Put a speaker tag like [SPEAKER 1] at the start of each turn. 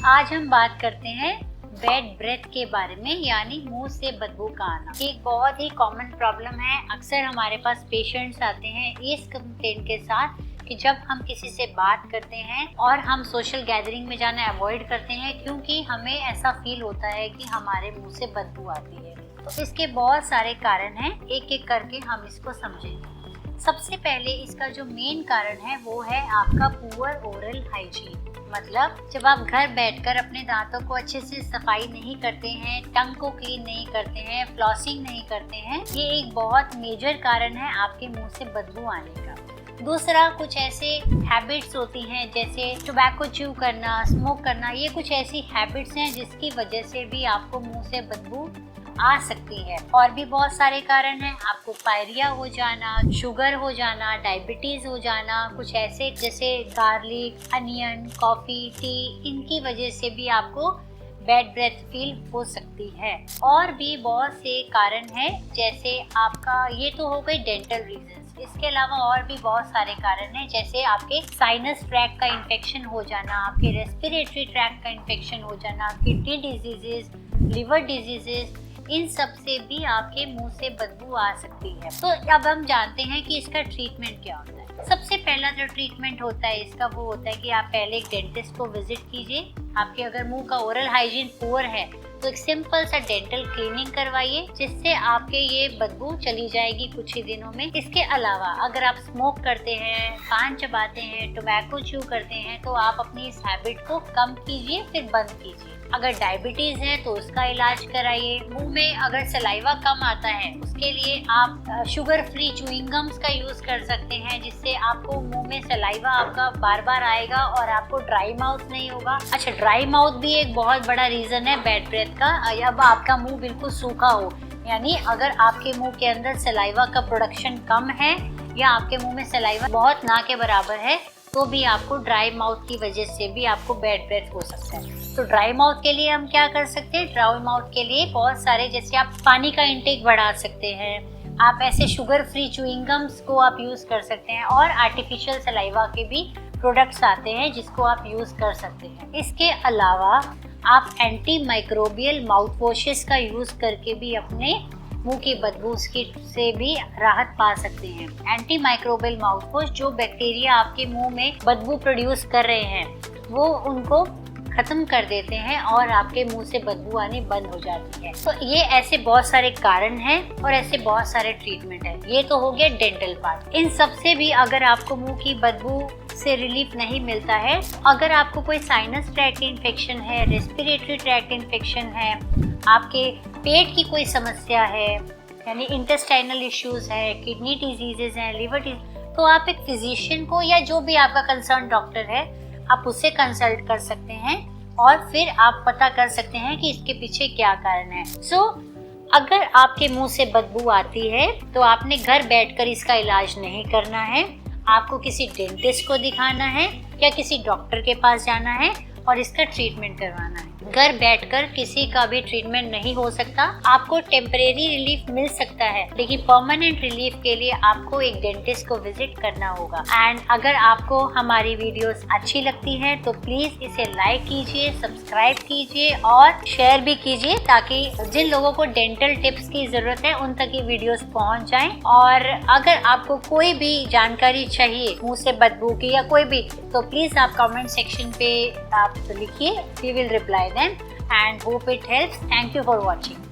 [SPEAKER 1] आज हम बात करते हैं बैड ब्रेथ के बारे में, यानी मुंह से बदबू का आना। एक बहुत ही कॉमन प्रॉब्लम है। अक्सर हमारे पास पेशेंट्स आते हैं इस कंप्लेंट के साथ कि जब हम किसी से बात करते हैं और हम सोशल गैदरिंग में जाना अवॉइड करते हैं क्योंकि हमें ऐसा फील होता है कि हमारे मुंह से बदबू आती है। तो इसके बहुत सारे कारण हैं, एक एक करके हम इसको समझेंगे। सबसे पहले इसका जो मेन कारण है वो है आपका पुअर ओरल हाइजीन। मतलब जब आप घर बैठकर अपने दांतों को अच्छे से सफाई नहीं करते हैं, टंग को क्लीन नहीं करते हैं, फ्लॉसिंग नहीं करते हैं, ये एक बहुत मेजर कारण है आपके मुंह से बदबू आने का। दूसरा, कुछ ऐसे हैबिट्स होती हैं जैसे टोबैको च्यू करना, स्मोक करना, ये कुछ ऐसी हैबिट्स हैं जिसकी वजह से भी आपको मुंह से बदबू आ सकती है। और भी बहुत सारे कारण हैं, आपको पायरिया हो जाना, शुगर हो जाना, डायबिटीज हो जाना, कुछ ऐसे जैसे गार्लिक, अनियन, कॉफी, टी, इनकी वजह से भी आपको बैड ब्रेथ फील हो सकती है। और भी बहुत से कारण हैं, जैसे आपका ये तो हो गई डेंटल रीजंस। इसके अलावा और भी बहुत सारे कारण हैं, जैसे आपके साइनस ट्रैक का इन्फेक्शन हो जाना, आपके रेस्पिरेटरी ट्रैक का इन्फेक्शन हो जाना, किडनी डिजीजेस, लिवर डिजीजेस, इन सब से भी आपके मुंह से बदबू आ सकती है। तो अब हम जानते हैं कि इसका ट्रीटमेंट क्या होता है। सबसे पहला जो ट्रीटमेंट होता है इसका वो होता है कि आप पहले एक डेंटिस्ट को विजिट कीजिए। आपके अगर मुंह का ओरल हाइजीन पुअर है तो एक सिंपल सा डेंटल क्लीनिंग करवाइए, जिससे आपके ये बदबू चली जाएगी कुछ ही दिनों में। इसके अलावा अगर आप स्मोक करते हैं, पान चबाते हैं, टोबैको च्यू करते हैं, तो आप अपनी इस हैबिट को कम कीजिए, फिर बंद कीजिए। अगर डायबिटीज है तो उसका इलाज कराइए। मुंह में अगर सलाइवा कम आता है उसके लिए आप शुगर फ्री च्युइंग गम्स का यूज कर सकते हैं, जिससे आपको मुंह में सलाइवा आपका बार बार आएगा और आपको ड्राई माउथ नहीं होगा। अच्छा, ड्राई माउथ भी एक बहुत बड़ा रीजन है बैड ब्रेथ का। अब आपका मुंह बिल्कुल सूखा हो, यानी अगर आपके मुंह के अंदर सलाइवा का प्रोडक्शन कम है या आपके मुंह में सलाइवा बहुत ना के बराबर है, तो भी आपको ड्राई माउथ की वजह से भी आपको बैड ब्रेथ हो सकता है। तो ड्राई माउथ के लिए हम क्या कर सकते हैं? ड्राई माउथ के लिए बहुत सारे, जैसे आप पानी का इंटेक बढ़ा सकते हैं, आप ऐसे शुगर फ्री च्युइंग गम्स को आप यूज कर सकते हैं, और आर्टिफिशियल सलाइवा के भी प्रोडक्ट्स आते हैं जिसको आप यूज कर सकते हैं। इसके अलावा आप एंटी माइक्रोबियल माउथ वॉशेस का यूज करके भी अपने मुंह की बदबू से भी राहत पा सकते हैं। एंटी माइक्रोबियल माउथ वॉश जो बैक्टीरिया आपके मुंह में बदबू प्रोड्यूस कर रहे हैं वो उनको खत्म कर देते हैं और आपके मुंह से बदबू आनी बंद हो जाती है। तो ये ऐसे बहुत सारे कारण हैं और ऐसे बहुत सारे ट्रीटमेंट है। ये तो हो गया डेंटल पार्ट। इन सब से भी अगर आपको मुंह की बदबू से रिलीफ नहीं मिलता है, अगर आपको कोई साइनस ट्रैक्ट इन्फेक्शन है, रेस्पिरेटरी ट्रैक्ट इन्फेक्शन है, आपके पेट की कोई समस्या है, यानी इंटेस्टाइनल इश्यूज है, किडनी डिजीजेज हैं, लिवर डिजीज, तो आप एक फिजिशियन को या जो भी आपका कंसर्न डॉक्टर है आप उससे कंसल्ट कर सकते हैं और फिर आप पता कर सकते हैं कि इसके पीछे क्या कारण है। अगर आपके मुंह से बदबू आती है तो आपने घर बैठकर इसका इलाज नहीं करना है, आपको किसी डेंटिस्ट को दिखाना है या किसी डॉक्टर के पास जाना है और इसका ट्रीटमेंट करवाना है। घर बैठकर किसी का भी ट्रीटमेंट नहीं हो सकता। आपको टेम्परेरी रिलीफ मिल सकता है, लेकिन परमानेंट रिलीफ के लिए आपको एक डेंटिस्ट को विजिट करना होगा। एंड अगर आपको हमारी वीडियोस अच्छी लगती हैं तो प्लीज इसे लाइक कीजिए, सब्सक्राइब कीजिए और शेयर भी कीजिए, ताकि जिन लोगों को डेंटल टिप्स की जरूरत है उन तक ये वीडियोस पहुंच जाएं। और अगर आपको कोई भी जानकारी चाहिए मुंह से बदबू की या कोई भी, तो प्लीज आप कमेंट सेक्शन पे आप लिखिए, we will reply them and hope it helps. Thank you for watching.